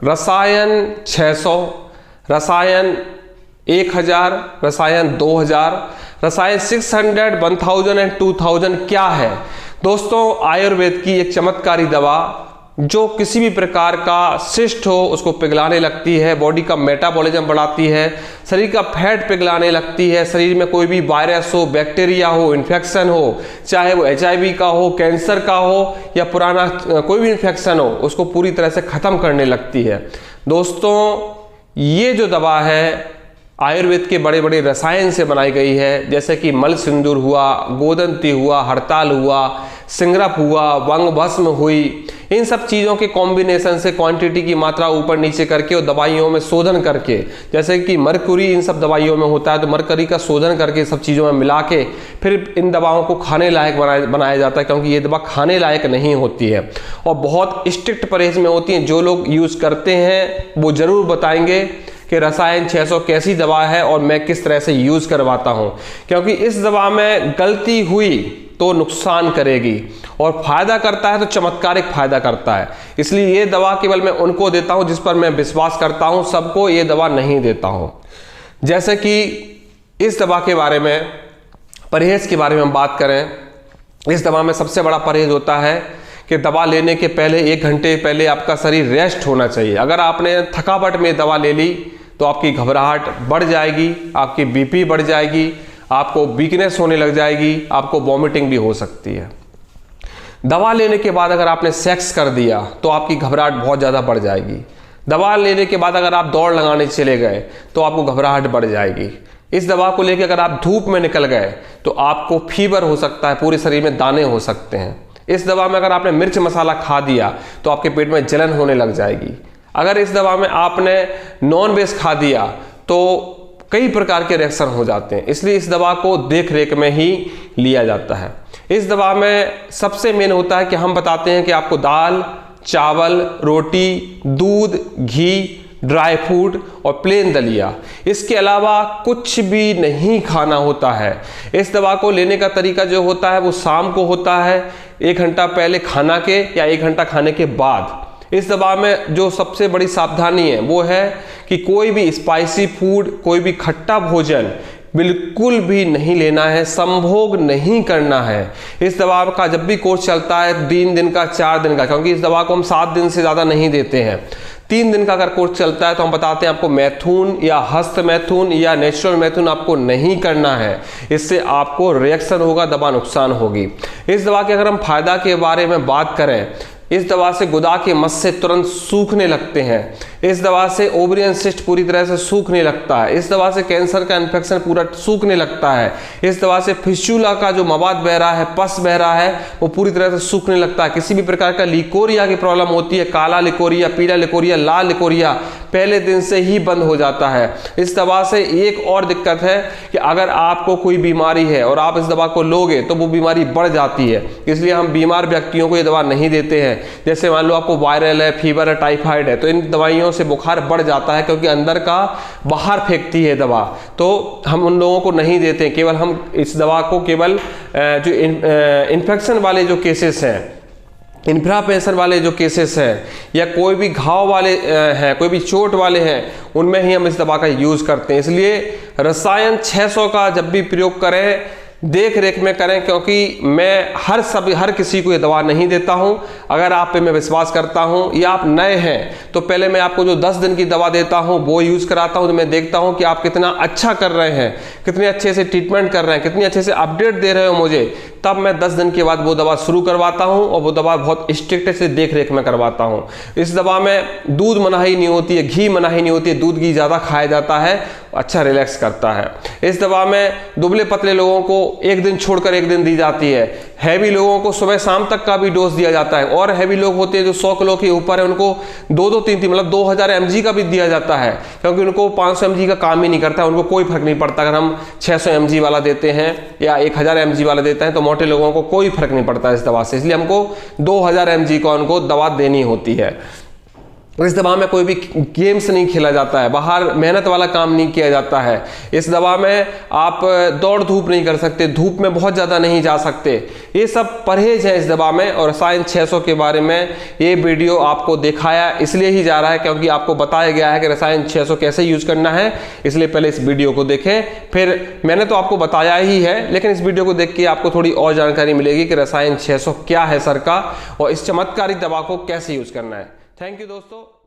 रसायन 600, रसायन 1000, रसायन 2000, रसायन 600, 1000 एंड 2000 क्या है दोस्तों? आयुर्वेद की एक चमत्कारी दवा जो किसी भी प्रकार का सिस्ट हो उसको पिघलाने लगती है, बॉडी का मेटाबॉलिज्म बढ़ाती है, शरीर का फैट पिघलाने लगती है, शरीर में कोई भी वायरस हो, बैक्टीरिया हो, इन्फेक्शन हो, चाहे वो HIV का हो, कैंसर का हो या पुराना कोई भी इन्फेक्शन हो, उसको पूरी तरह से ख़त्म करने लगती है। दोस्तों ये जो दवा है आयुर्वेद के बड़े बड़े रसायन से बनाई गई है, जैसे कि मल सिंदूर हुआ, गोदंती हुआ, हड़ताल हुआ, सिंगरप हुआ, वंग भस्म हुई, इन सब चीज़ों के कॉम्बिनेशन से क्वांटिटी की मात्रा ऊपर नीचे करके और दवाइयों में शोधन करके, जैसे कि मरकुरी इन सब दवाइयों में होता है तो मरकरी का शोधन करके सब चीज़ों में मिला के फिर इन दवाओं को खाने लायक बनाया जाता है, क्योंकि ये दवा खाने लायक नहीं होती है और बहुत स्ट्रिक्ट परहेज में होती है। जो लोग यूज़ करते हैं वो ज़रूर बताएंगे कि रसायन 600 कैसी दवा है और मैं किस तरह से यूज़ करवाता हूं, क्योंकि इस दवा में गलती हुई तो नुकसान करेगी और फायदा करता है तो चमत्कारिक फायदा करता है। इसलिए ये दवा केवल मैं उनको देता हूं जिस पर मैं विश्वास करता हूं, सबको ये दवा नहीं देता हूं। जैसे कि इस दवा के बारे में, परहेज के बारे में हम बात करें, इस दवा में सबसे बड़ा परहेज होता है कि दवा लेने के पहले 1 घंटे पहले आपका शरीर रेस्ट होना चाहिए। अगर आपने थकावट में दवा ले ली तो आपकी घबराहट बढ़ जाएगी, आपकी BP बढ़ जाएगी, आपको वीकनेस होने लग जाएगी, आपको वॉमिटिंग भी हो सकती है। दवा लेने के बाद अगर आपने सेक्स कर दिया तो आपकी घबराहट बहुत ज़्यादा बढ़ जाएगी। दवा लेने के बाद अगर आप दौड़ लगाने चले गए तो आपको घबराहट बढ़ जाएगी। इस दवा को लेकर अगर आप धूप में निकल गए तो आपको फीवर हो सकता है, पूरे शरीर में दाने हो सकते हैं। इस दवा में अगर आपने मिर्च मसाला खा दिया तो आपके पेट में जलन होने लग जाएगी। अगर इस दवा में आपने नॉन वेज खा दिया तो कई प्रकार के रिएक्शन हो जाते हैं, इसलिए इस दवा को देख रेख में ही लिया जाता है। इस दवा में सबसे मेन होता है कि हम बताते हैं कि आपको दाल, चावल, रोटी, दूध, घी, ड्राई फ्रूट और प्लेन दलिया, इसके अलावा कुछ भी नहीं खाना होता है। इस दवा को लेने का तरीका जो होता है वो शाम को होता है, 1 घंटा पहले खाना के या 1 घंटा खाने के बाद। इस दवा में जो सबसे बड़ी सावधानी है वो है कि कोई भी स्पाइसी फूड, कोई भी खट्टा भोजन बिल्कुल भी नहीं लेना है, संभोग नहीं करना है। इस दवा का जब भी कोर्स चलता है 3 दिन का, 4 दिन का, क्योंकि इस दवा को हम 7 दिन से ज़्यादा नहीं देते हैं। 3 दिन का अगर कोर्स चलता है तो हम बताते हैं आपको मैथुन या हस्त मैथुन या नेचुरल मैथुन आपको नहीं करना है, इससे आपको रिएक्शन होगा, दवा नुकसान होगी। इस दवा के अगर हम फायदा के बारे में बात करें, इस दवा से गुदा के मस्से तुरंत सूखने लगते हैं। इस दवा से ओवरियन सिस्ट पूरी तरह से सूखने लगता है। इस दवा से कैंसर का इन्फेक्शन पूरा सूखने लगता है। इस दवा से फिस्टुला का जो मवाद बह रहा है, पस बह रहा है, वो पूरी तरह से सूखने लगता है। किसी भी प्रकार का लिकोरिया की प्रॉब्लम होती है, काला लिकोरिया, पीला लिकोरिया, लाल लिकोरिया, पहले दिन से ही बंद हो जाता है। इस दवा से एक और दिक्कत है कि अगर आपको कोई बीमारी है और आप इस दवा को लोगे तो वो बीमारी बढ़ जाती है, इसलिए हम बीमार व्यक्तियों को ये दवा नहीं देते हैं। जैसे मान लो आपको वायरल है, फीवर है, टाइफाइड है, तो इन दवाइयों से बुखार बढ़ जाता है क्योंकि अंदर का बाहर फेंकती है दवा, तो हम उन लोगों को नहीं देते। केवल हम इस दवा को केवल जो इन्फेक्शन वाले जो केसेस हैं, इन्फ्लामेशन वाले जो केसेस हैं या कोई भी घाव वाले हैं, कोई भी चोट वाले हैं, उनमें ही हम इस दवा का यूज़ करते हैं। इसलिए रसायन 600 का जब भी प्रयोग करें देख रेख में करें, क्योंकि मैं हर किसी को ये दवा नहीं देता हूं। अगर आप पे मैं विश्वास करता हूं या आप नए हैं तो पहले मैं आपको जो 10 दिन की दवा देता हूं वो यूज़ कराता हूं, तो मैं देखता हूं कि आप कितना अच्छा कर रहे हैं, कितने अच्छे से ट्रीटमेंट कर रहे हैं, कितनी अच्छे से अपडेट दे रहे हो मुझे, तब मैं 10 दिन के बाद वो दवा शुरू करवाता हूं और वो दवा बहुत स्ट्रिक्ट से देख रेख में करवाता हूं। इस दवा में दूध मनाही नहीं होती है, घी मनाही नहीं होती है, दूध घी ज़्यादा खाया जाता है, अच्छा रिलैक्स करता है। इस दवा में दुबले पतले लोगों को 1 दिन छोड़कर 1 दिन दी जाती है, हैवी लोगों को सुबह शाम तक का भी डोज दिया जाता है, और हैवी लोग होते हैं जो 100 किलो के ऊपर है उनको 2-2, 3-3 मतलब 2000 mg का भी दिया जाता है, क्योंकि उनको 500 mg का काम ही नहीं करता है, उनको कोई फर्क नहीं पड़ता। अगर हम 600 mg वाला देते हैं या 1000 mg वाला देते हैं तो मोटे लोगों को कोई फर्क नहीं पड़ता इस दवा से, इसलिए हमको 2000 mg का उनको दवा देनी होती है। इस दवा में कोई भी गेम्स नहीं खेला जाता है, बाहर मेहनत वाला काम नहीं किया जाता है। इस दवा में आप दौड़ धूप नहीं कर सकते, धूप में बहुत ज़्यादा नहीं जा सकते, ये सब परहेज है इस दवा में। और रसायन 600 के बारे में ये वीडियो आपको दिखाया इसलिए ही जा रहा है क्योंकि आपको बताया गया है कि रसायन 600 कैसे यूज करना है, इसलिए पहले इस वीडियो को देखें। फिर मैंने तो आपको बताया ही है, लेकिन इस वीडियो को देख के आपको थोड़ी और जानकारी मिलेगी कि रसायन 600 क्या है सर का, और इस चमत्कारी दवा को कैसे यूज करना है। थैंक यू दोस्तों।